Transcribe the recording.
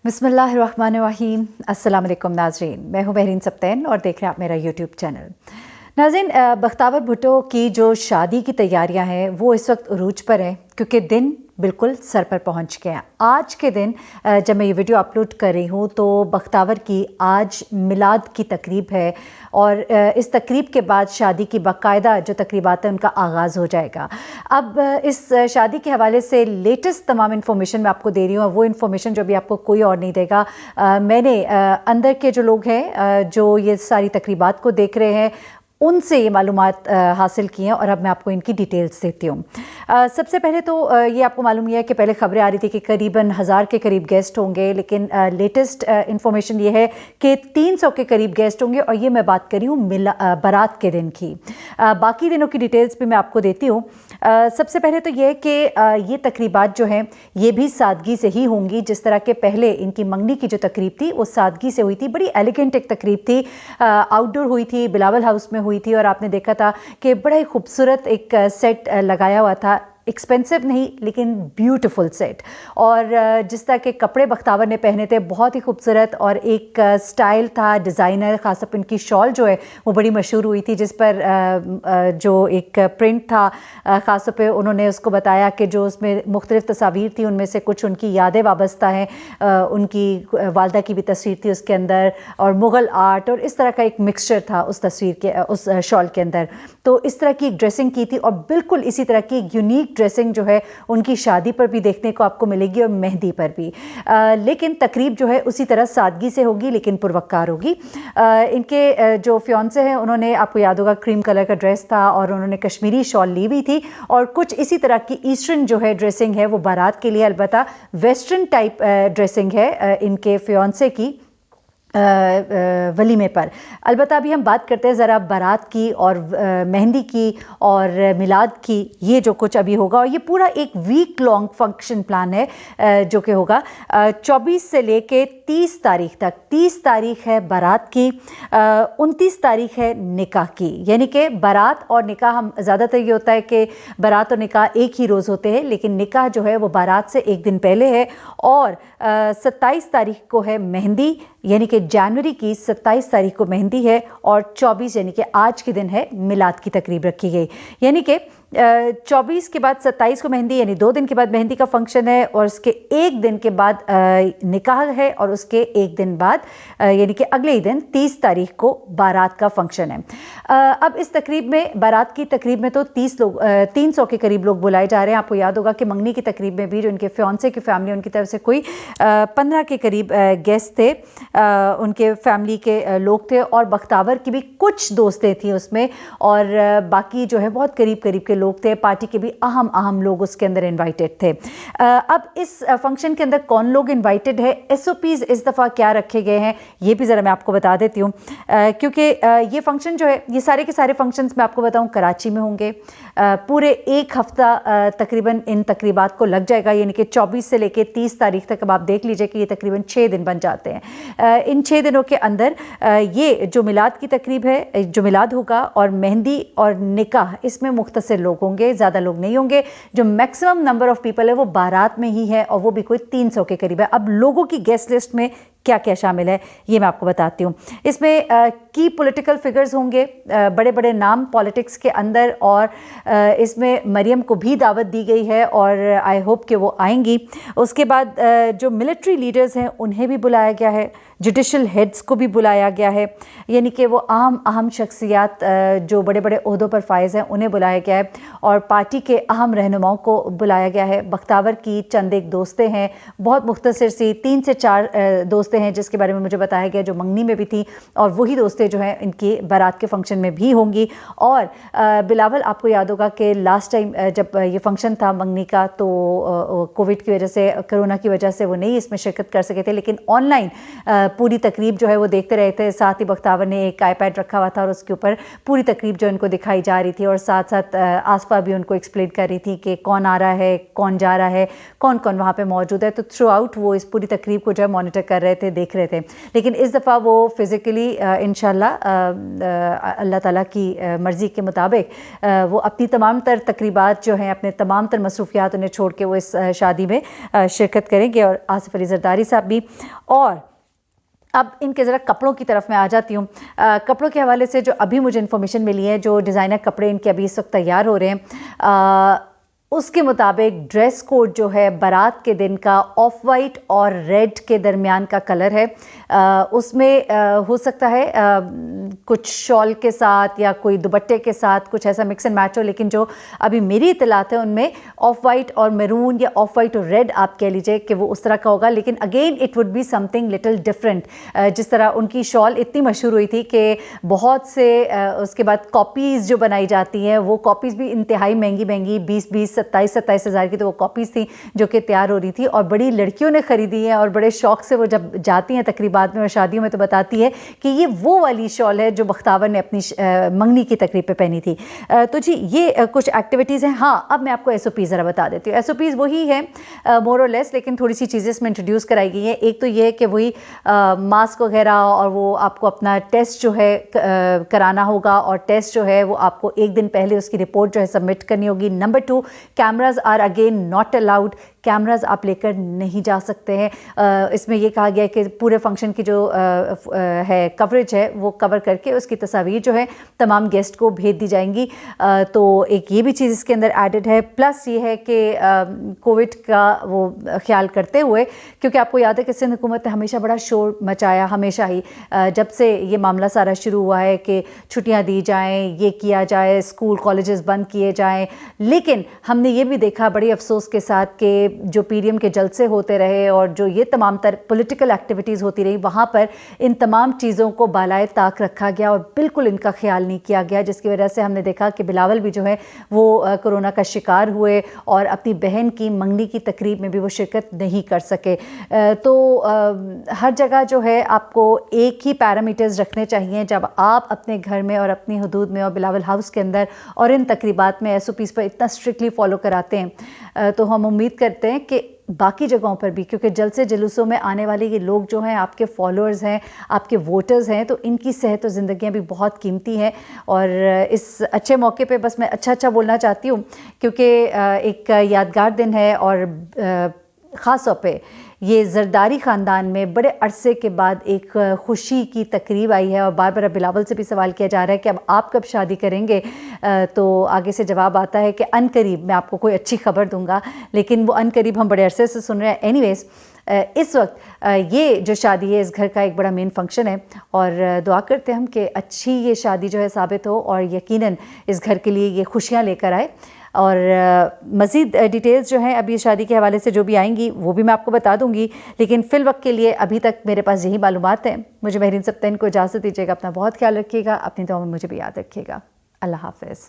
बिस्मिल्लाहिर्रहमानिर्रहीम। अस्सलाम वालेकुम नाज़रीन, मैं हूँ बहरीन सप्तैन और देख रहे हैं आप मेरा यूट्यूब चैनल। नाज़रीन, बख्तावर भुट्टो की जो शादी की तैयारियां हैं वो इस वक्त उरूज पर हैं क्योंकि दिन बिल्कुल सर पर पहुंच गया। आज के दिन जब मैं ये वीडियो अपलोड कर रही हूँ तो बख्तावर की आज मिलाद की तकरीब है और इस तकरीब के बाद शादी की बाकायदा जो तकरीबात है उनका आगाज़ हो जाएगा। अब इस शादी के हवाले से लेटेस्ट तमाम इन्फॉर्मेशन मैं आपको दे रही हूँ और वो इन्फॉर्मेशन जो भी आपको कोई और नहीं देगा। मैंने अंदर के जो लोग हैं जो ये सारी तकरीबात को देख रहे हैं उनसे ये मालूमात हासिल की हैं और अब मैं आपको इनकी डिटेल्स देती हूँ। सबसे पहले तो ये आपको मालूम है कि पहले खबरें आ रही थी कि करीबन 1000 के करीब गेस्ट होंगे, लेकिन लेटेस्ट इन्फॉर्मेशन ये है कि 300 के करीब गेस्ट होंगे और ये मैं बात कर रही हूँ बारात के दिन की। बाकी दिनों की डिटेल्स भी मैं आपको देती हूँ। सबसे पहले तो ये कि ये तकरीबात जो हैं ये भी सादगी से ही होंगी। जिस तरह के पहले इनकी मंगनी की जो तकरीब थी वो सादगी से हुई थी, बड़ी एलिगेंट एक तकरीब थी, आउटडोर हुई थी, बिलावल हाउस में हुई थी और आपने देखा था कि बड़ा ही खूबसूरत एक सेट लगाया हुआ था। एक्सपेंसिव नहीं लेकिन ब्यूटीफुल सेट, और जिस तरह के कपड़े बख्तावर ने पहने थे बहुत ही खूबसूरत और एक स्टाइल था डिज़ाइनर। ख़ासतौर इनकी शॉल जो है वो बड़ी मशहूर हुई थी जिस पर जो एक प्रिंट था, ख़ासतौर पे उन्होंने उसको बताया कि जो उसमें मुख्तलिफ़ तस्वीर थी उनमें से कुछ उनकी यादें वाबस्ता हैं। उनकी वालदा की भी तस्वीर थी उसके अंदर और मुग़ल आर्ट और इस तरह का एक मिक्सचर था उस तस्वीर के उस शॉल के अंदर। तो इस तरह की एक ड्रेसिंग की थी और बिल्कुल इसी तरह की एक यूनिक ड्रेसिंग जो है उनकी शादी पर भी देखने को आपको मिलेगी और मेहंदी पर भी। लेकिन तकरीब जो है उसी तरह सादगी से होगी लेकिन पुरवक्कार होगी। इनके जो फियांसे हैं उन्होंने, आपको याद होगा, क्रीम कलर का ड्रेस था और उन्होंने कश्मीरी शॉल ली हुई थी और कुछ इसी तरह की ईस्टर्न जो है ड्रेसिंग है वो बारात के लिए, अलबत्ता वेस्टर्न टाइप ड्रेसिंग है इनके फियांसे की वलीमे पर। अलबत्ता अभी हम बात करते हैं ज़रा बारात की और मेहंदी की और मिलाद की। ये जो कुछ अभी होगा और ये पूरा एक वीक लॉन्ग फंक्शन प्लान है जो कि होगा 24 से लेके 30 तारीख तक। 30 तारीख है बारात की, 29 तारीख है निकाह की। यानी कि बारात और निकाह, हम ज़्यादातर ये होता है कि बारात और निकाह एक ही रोज़ होते हैं, लेकिन निकाह जो है वो बारात से एक दिन पहले है। और 27 तारीख को है मेहंदी, यानी कि जनवरी की 27 तारीख को मेहंदी है और 24 यानी कि आज के दिन है मिलाद की तकरीब रखी गई। यानी कि 24 के बाद 27 को मेहंदी, यानी 2 दिन के बाद मेहंदी का फंक्शन है और उसके एक दिन के बाद निकाह है और उसके एक दिन बाद यानी कि अगले ही दिन 30 तारीख को बारात का फंक्शन है। अब इस तकरीब में, बारात की तकरीब में तो 300 के करीब लोग बुलाए जा रहे हैं। आपको याद होगा कि मंगनी की तकरीब में भी जो इनके फियांसे की फैमिली, उनकी तरफ से कोई 15 के करीब गेस्ट थे, उनके फैमिली के लोग थे और बख्तावर की भी कुछ दोस्तें थी उसमें और बाकी जो है बहुत करीब करीब के लोग थे। पार्टी के भी अहम लोग उसके अंदर इनवाइटेड थे। अब इस फंक्शन के अंदर कौन लोग इनवाइटेड है, SOPs इस दफ़ा क्या रखे गए हैं, ये भी ज़रा मैं आपको बता देती हूँ। क्योंकि ये फंक्शन जो है, ये सारे के सारे फंक्शंस मैं आपको बताऊँ कराची में होंगे। पूरे एक हफ़्ता तकरीबन इन तकरीबात को लग जाएगा, यानी कि 24 से लेकर 30 तारीख तक। अब आप देख लीजिए कि ये तकरीबन 6 दिन बन जाते हैं। इन 6 दिनों के अंदर ये जो मिलाद की तकरीब है, जो मिलाद होगा और मेहंदी और निकाह, इसमें मुख्तसर लोग होंगे, ज़्यादा लोग नहीं होंगे। जो मैक्सिमम नंबर ऑफ़ पीपल है वो बारात में ही है और वो भी कोई 300 के करीब है। अब लोगों की गेस्ट लिस्ट में क्या क्या शामिल है ये मैं आपको बताती हूँ। इसमें की पॉलिटिकल फिगर्स होंगे, बड़े बड़े नाम पॉलिटिक्स के अंदर, और इसमें मरियम को भी दावत दी गई है और आई होप कि वो आएंगी। उसके बाद जो मिलिट्री लीडर्स हैं उन्हें भी बुलाया गया है, जुडिशल हेड्स को भी बुलाया गया है, यानी कि वो अहम शख्सियात जो बड़े बड़े ओहदों पर फायज़ हैं उन्हें बुलाया गया है और पार्टी के अहम रहनुमाओं को बुलाया गया है। बख्तावर की चंद एक दोस्तें हैं, बहुत मुख्तसर सी 3 से 4 दोस्तें हैं जिसके बारे में मुझे बताया गया जो मंगनी में भी थी, और वही दोस्तें जो हैं इनकी बारात के फंक्शन में भी होंगी। और बिलावल, आपको याद होगा कि लास्ट टाइम जब ये फंक्शन था मंगनी का तो कोविड की वजह से, कोरोना की वजह से वो नहीं इसमें शिरकत कर सके थे, लेकिन ऑनलाइन पूरी तकरीब जो है वो देखते रहे थे। साथ ही बख्तावर ने एक iPad रखा हुआ था और उसके ऊपर पूरी तकरीब जो उनको दिखाई जा रही थी और साथ साथ आसफा भी उनको एक्सप्लेन कर रही थी कि कौन आ रहा है, कौन जा रहा है, कौन कौन वहाँ पे मौजूद है। तो थ्रू आउट वो इस पूरी तकरीब को जो है मॉनिटर कर रहे थे थे, देख रहे थे। लेकिन इस दफ़ा वो फ़िज़िकली इंशाल्लाह अल्लाह ताला की मर्ज़ी के मुताबिक वो अपनी तमाम तर तकरीबात जो हैं, अपने तमाम तर मसरूफ़ियात उन्हें छोड़ के वो इस शादी में शिरकत करेंगे, और आसिफ़ अली ज़रदारी साहब भी। और अब इनके ज़रा कपड़ों की तरफ मैं आ जाती हूँ। कपड़ों के हवाले से जो अभी मुझे इन्फॉर्मेशन मिली है, जो डिज़ाइनर कपड़े इनके अभी इस वक्त तैयार हो रहे हैं, उसके मुताबिक ड्रेस कोड जो है बारात के दिन का ऑफ वाइट और रेड के दरमियान का कलर है। उसमें हो सकता है कुछ शॉल के साथ या कोई दुपट्टे के साथ कुछ ऐसा मिक्स एंड मैच हो, लेकिन जो अभी मेरी इतलात है उनमें ऑफ वाइट और मैरून या ऑफ वाइट और रेड आप कह लीजिए कि वो उस तरह का होगा। लेकिन again it would be something little different. जिस तरह उनकी शॉल इतनी मशहूर हुई थी कि बहुत से उसके बाद कॉपीज़ जो बनाई जाती हैं, वो कॉपीज़ भी इंतहाई महंगी महंगी 20-20 27-27 हज़ार की तो वो कॉपीज़ थी जो कि तैयार हो रही थी, और बड़ी लड़कियों ने ख़रीदी हैं, और बड़े शौक़ से वो जब जाती हैं तकरीबात में और शादियों में तो बताती है कि ये वो वाली शॉल है जो बख्तावर ने अपनी मंगनी की तकरीब पे पहनी थी। तो जी ये कुछ एक्टिविटीज़ हैं। हाँ, अब मैं आपको SOP ज़रा बता देती हूँ। SOPs वही है मोर और लेस, लेकिन थोड़ी सी चीज़ें इसमें इंट्रोड्यूस कराई गई हैं। एक तो ये है कि वही मास्क वगैरह, और वो आपको अपना टेस्ट जो है कराना होगा, और टेस्ट जो है वो आपको एक दिन पहले उसकी रिपोर्ट जो है सबमिट करनी होगी। Number 2, cameras are again not allowed. Cameras आप लेकर नहीं जा सकते हैं। इसमें यह कहा गया है कि पूरे फंक्शन की जो है कवरेज है वो कवर करके उसकी तस्वीर जो है तमाम गेस्ट को भेज दी जाएंगी। तो एक ये भी चीज़ इसके अंदर एडेड है। प्लस ये है कि कोविड का वो ख्याल करते हुए, क्योंकि आपको याद है कि सिंध हुकूमत ने हमेशा बड़ा शोर मचाया, हमेशा ही जब से ये मामला सारा शुरू हुआ है कि छुट्टियाँ दी जाएँ, ये किया जाए, स्कूल कॉलेजेस बंद किए जाएँ। लेकिन हमने ये भी देखा बड़ी अफसोस के साथ कि जो PDM के जलसे होते रहे और जो ये तमाम तर पॉलिटिकल एक्टिविटीज़ होती रही, वहाँ पर इन तमाम चीज़ों को बालाए ताक रखा गया और बिल्कुल इनका ख्याल नहीं किया गया, जिसकी वजह से हमने देखा कि बिलावल भी जो है वो कोरोना का शिकार हुए और अपनी बहन की मंगनी की तकरीब में भी वो शिरकत नहीं कर सके। तो हर जगह जो है आपको एक ही पैरामीटर्स रखने चाहिए जब आप अपने घर में और अपनी हदूद में और बिलावल हाउस के अंदर और इन तकरीबात में SOPs पर इतना स्ट्रिक्टली फॉलो कराते हैं। तो हम उम्मीद करते हैं कि बाकी जगहों पर भी, क्योंकि जलसे जुलूसों में आने वाले ये लोग जो हैं आपके फॉलोअर्स हैं, आपके वोटर्स हैं, तो इनकी सेहत और ज़िंदगियाँ भी बहुत कीमती हैं। और इस अच्छे मौके पे बस मैं अच्छा बोलना चाहती हूँ, क्योंकि एक यादगार दिन है और ख़ास तौर पे ये ज़रदारी ख़ानदान में बड़े अरसे के बाद एक खुशी की तकरीब आई है। और बार बार बिलावल से भी सवाल किया जा रहा है कि अब आप कब शादी करेंगे, तो आगे से जवाब आता है कि अनकरीब मैं आपको कोई अच्छी खबर दूंगा, लेकिन वो अनकरीब हम बड़े अरसे से सुन रहे हैं। एनीवेज़, इस वक्त ये जो शादी है इस घर का एक बड़ा मेन फंक्शन है, और दुआ करते हैं हम कि अच्छी ये शादी जो है साबित हो और यकीनन इस घर के लिए ये खुशियाँ लेकर आए। और मज़ीद डिटेल्स जो हैं अभी शादी के हवाले से जो भी आएंगी वो भी मैं आपको बता दूंगी, लेकिन फ़िल वक्त के लिए अभी तक मेरे पास यही मालूमात हैं। मुझे महरीन सप्ताइन को इजाज़त दीजिएगा। अपना बहुत ख्याल रखिएगा, अपनी दुआ में मुझे भी याद रखिएगा। अल्लाह हाफ़िज़।